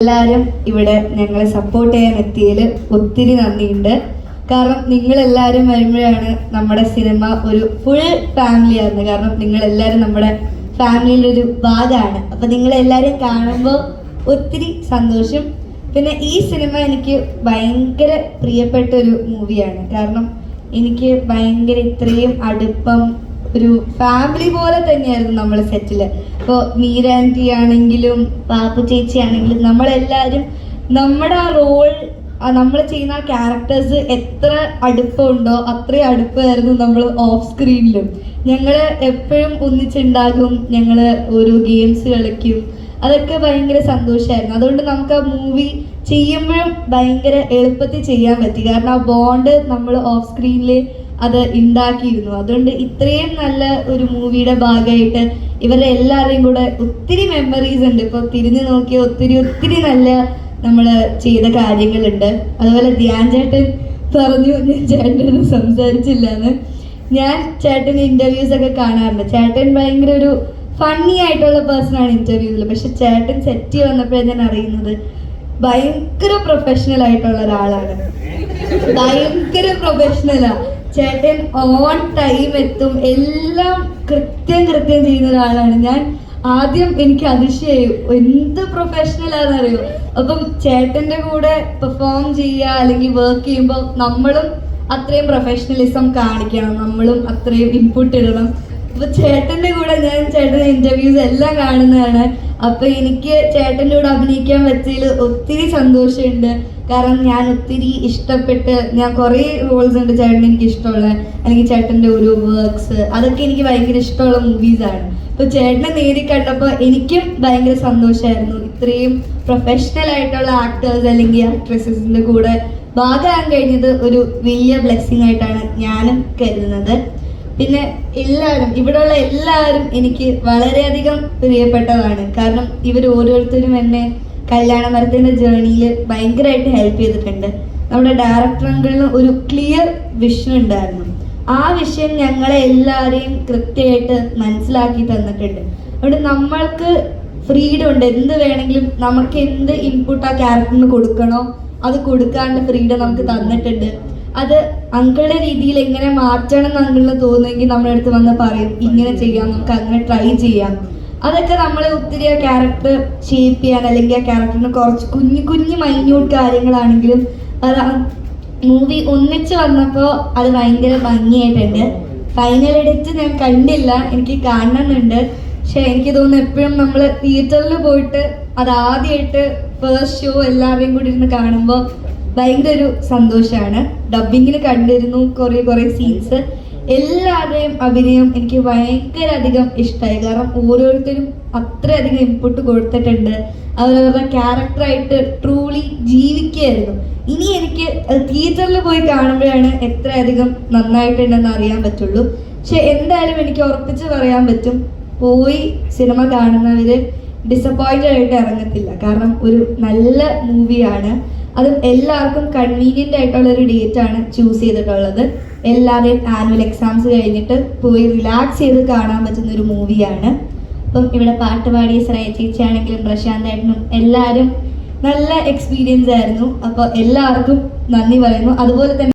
എല്ലാവരും ഇവിടെ ഞങ്ങളെ സപ്പോർട്ട് ചെയ്യാൻ എത്തിയതിൽ ഒത്തിരി നന്ദിയുണ്ട്. കാരണം നിങ്ങളെല്ലാവരും വരുമ്പോഴാണ് നമ്മുടെ സിനിമ ഒരു ഫുൾ ഫാമിലി ആകുന്നത്. കാരണം നിങ്ങളെല്ലാവരും നമ്മുടെ ഫാമിലിയിലൊരു ഭാഗമാണ്. അപ്പം നിങ്ങളെല്ലാവരും കാണുമ്പോൾ ഒത്തിരി സന്തോഷം. പിന്നെ ഈ സിനിമ എനിക്ക് ഭയങ്കര പ്രിയപ്പെട്ട ഒരു മൂവിയാണ്. കാരണം എനിക്ക് ഭയങ്കര ഇത്രയും അടുപ്പം ഒരു ഫാമിലി പോലെ തന്നെയായിരുന്നു നമ്മളെ സെറ്റിൽ. ഇപ്പോൾ മീരാൻറ്റി ആണെങ്കിലും പാപ്പു ചേച്ചി ആണെങ്കിലും നമ്മളെല്ലാവരും നമ്മുടെ ആ റോൾ നമ്മൾ ചെയ്യുന്ന ആ ക്യാരക്ടേഴ്സ് എത്ര അടുപ്പമുണ്ടോ അത്രയും അടുപ്പമായിരുന്നു നമ്മൾ ഓഫ് സ്ക്രീനിലും. ഞങ്ങൾ എപ്പോഴും ഒന്നിച്ചുണ്ടാകും, ഞങ്ങൾ ഓരോ ഗെയിംസ് കളിക്കും. അതൊക്കെ ഭയങ്കര സന്തോഷമായിരുന്നു. അതുകൊണ്ട് നമുക്ക് ആ മൂവി ചെയ്യുമ്പോഴും ഭയങ്കര എളുപ്പത്തിൽ ചെയ്യാൻ പറ്റി. കാരണം ആ ബോണ്ട് നമ്മൾ ഓഫ് സ്ക്രീനിൽ അത് ഉണ്ടാക്കിയിരുന്നു. അതുകൊണ്ട് ഇത്രയും നല്ല ഒരു മൂവിയുടെ ഭാഗമായിട്ട് ഇവരുടെ എല്ലാവരെയും കൂടെ ഒത്തിരി മെമ്മറീസ് ഉണ്ട്. ഇപ്പോൾ തിരിഞ്ഞു നോക്കിയ ഒത്തിരി നല്ല നമ്മൾ ചെയ്ത കാര്യങ്ങളുണ്ട്. അതുപോലെ ധ്യാൻ ചേട്ടൻ പറഞ്ഞു ഞാൻ ചേട്ടനോട് സംസാരിച്ചില്ല എന്ന്. ഞാൻ ചേട്ടൻ ഇൻ്റർവ്യൂസ് ഒക്കെ കാണാറുണ്ട്. ചേട്ടൻ ഭയങ്കര ഒരു ഫണ്ണി ആയിട്ടുള്ള പേഴ്സണാണ് ഇൻ്റർവ്യൂസിൽ. പക്ഷെ ചേട്ടൻ സെറ്റ് വന്നപ്പോഴേ ഞാൻ അറിയുന്നത് ഭയങ്കര പ്രൊഫഷണൽ ആയിട്ടുള്ള ഒരാളാണ്. ഭയങ്കര പ്രൊഫഷണലാണ് ചേട്ടൻ. ഓൺ ടൈം എത്തും, എല്ലാം കൃത്യം ചെയ്യുന്ന ഒരാളാണ്. ഞാൻ ആദ്യം എനിക്ക് അതിശയായി, എന്ത് പ്രൊഫഷണലാണെന്നറിയോ. അപ്പം ചേട്ടൻ്റെ കൂടെ പെർഫോം ചെയ്യുക അല്ലെങ്കിൽ വർക്ക് ചെയ്യുമ്പോൾ നമ്മളും അത്രയും പ്രൊഫഷണലിസം കാണിക്കണം, നമ്മളും അത്രയും ഇൻപുട്ട് ഇടണം. അപ്പോൾ ചേട്ടൻ്റെ കൂടെ ഞാൻ ചേട്ടൻ്റെ ഇൻ്റർവ്യൂസ് എല്ലാം കാണുന്നതാണ്. അപ്പോൾ എനിക്ക് ചേട്ടൻ്റെ കൂടെ അഭിനയിക്കാൻ പറ്റിയതിൽ ഒത്തിരി സന്തോഷമുണ്ട്. കാരണം ഞാൻ ഒത്തിരി ഇഷ്ടപ്പെട്ട്, ഞാൻ കുറേ റോൾസ് ഉണ്ട് ചേട്ടൻ എനിക്ക് ഇഷ്ടമുള്ള, അല്ലെങ്കിൽ ചേട്ടൻ്റെ ഓരോ വർക്ക്സ് അതൊക്കെ എനിക്ക് ഭയങ്കര ഇഷ്ടമുള്ള മൂവീസാണ്. അപ്പോൾ ചേട്ടനെ നേരി കണ്ടപ്പോൾ എനിക്കും ഭയങ്കര സന്തോഷമായിരുന്നു. ഇത്രയും പ്രൊഫഷണൽ ആയിട്ടുള്ള ആക്ടേഴ്സ് അല്ലെങ്കിൽ ആക്ട്രസസിൻ്റെ കൂടെ ഭാഗമാകാൻ കഴിഞ്ഞത് ഒരു വലിയ ബ്ലെസ്സിങ് ആയിട്ടാണ് ഞാനും കരുതുന്നത്. പിന്നെ എല്ലാവരും ഇവിടെയുള്ള എല്ലാവരും എനിക്ക് വളരെയധികം പ്രിയപ്പെട്ടതാണ്. കാരണം ഇവർ ഓരോരുത്തരും എന്നെ കല്യാണ മരത്തിൻ്റെ ജേർണിയിൽ ഭയങ്കരമായിട്ട് ഹെൽപ്പ് ചെയ്തിട്ടുണ്ട്. നമ്മുടെ ഡയറക്ടർ അങ്കിളിന് ഒരു ക്ലിയർ വിഷൻ ഉണ്ടായിരുന്നു. ആ വിഷൻ ഞങ്ങളെ എല്ലാവരെയും കൃത്യമായിട്ട് മനസ്സിലാക്കി തന്നിട്ടുണ്ട്. അതുകൊണ്ട് നമ്മൾക്ക് ഫ്രീഡം ഉണ്ട്, എന്ത് വേണമെങ്കിലും നമുക്ക് എന്ത് ഇൻപുട്ട് ആ ക്യാരക്ടറിന് കൊടുക്കണോ അത് കൊടുക്കാനുള്ള ഫ്രീഡം നമുക്ക് തന്നിട്ടുണ്ട്. അത് അങ്കിളുടെ രീതിയിൽ എങ്ങനെ മാറ്റണം എന്ന് അങ്കിളിന് തോന്നുമെങ്കിൽ നമ്മുടെ അടുത്ത് വന്ന് പറയും, ഇങ്ങനെ ചെയ്യാം, നമുക്ക് അങ്ങനെ ട്രൈ ചെയ്യാം. അതൊക്കെ നമ്മളെ ഒത്തിരി ആ ക്യാരക്ടർ ഷേപ്പ് ചെയ്യാൻ, അല്ലെങ്കിൽ ആ ക്യാരക്ടറിന് കുറച്ച് കുഞ്ഞു മൈന്യൂട്ട് കാര്യങ്ങളാണെങ്കിലും അത് മൂവി ഒന്നിച്ച് വന്നപ്പോൾ അത് ഭയങ്കര ഭംഗിയായിട്ടുണ്ട്. ഫൈനൽ എഡിറ്റ് ഞാൻ കണ്ടില്ല, എനിക്ക് കാണണമെന്നുണ്ട്. പക്ഷെ എനിക്ക് തോന്നുന്നു എപ്പോഴും നമ്മൾ തിയേറ്ററിൽ പോയിട്ട് അത് ആദ്യമായിട്ട് ഫസ്റ്റ് ഷോ എല്ലാവരെയും കൂടി ഇരുന്ന് കാണുമ്പോൾ ഭയങ്കര ഒരു സന്തോഷമാണ്. ഡബ്ബിങ്ങിൽ കണ്ടിരുന്നു കുറേ സീൻസ്. എല്ലാവരുടെയും അഭിനയം എനിക്ക് ഭയങ്കര അധികം ഇഷ്ടമായി. കാരണം ഓരോരുത്തരും അത്രയധികം ഇൻപുട്ട് കൊടുത്തിട്ടുണ്ട്. അവരവരുടെ ക്യാരക്ടറായിട്ട് ട്രൂലി ജീവിക്കുകയായിരുന്നു. ഇനി എനിക്ക് തിയേറ്ററിൽ പോയി കാണുമ്പോഴാണ് എത്രയധികം നന്നായിട്ടുണ്ടെന്ന് അറിയാൻ പറ്റുള്ളൂ. പക്ഷെ എന്തായാലും എനിക്ക് ഉറപ്പിച്ച് പറയാൻ പറ്റും, പോയി സിനിമ കാണുന്നവർ ഡിസപ്പോയിൻറ്റഡ് ആയിട്ട് ഇറങ്ങത്തില്ല. കാരണം ഒരു നല്ല മൂവിയാണ്. അതും എല്ലാവർക്കും കൺവീനിയൻ്റ് ആയിട്ടുള്ളൊരു ഡേറ്റാണ് ചൂസ് ചെയ്തിട്ടുള്ളത്. എല്ലാവരെയും ആനുവൽ എക്സാംസ് കഴിഞ്ഞിട്ട് പോയി റിലാക്സ് ചെയ്ത് കാണാൻ പറ്റുന്ന ഒരു മൂവിയാണ്. അപ്പം ഇവിടെ പാട്ട് പാടിയ ശ്രേയ ചേച്ചി ആണെങ്കിലും പ്രശാന്ത് ഏട്ടനും എല്ലാവരും നല്ല എക്സ്പീരിയൻസ് ആയിരുന്നു. അപ്പോൾ എല്ലാവർക്കും നന്ദി പറയുന്നു. അതുപോലെ തന്നെ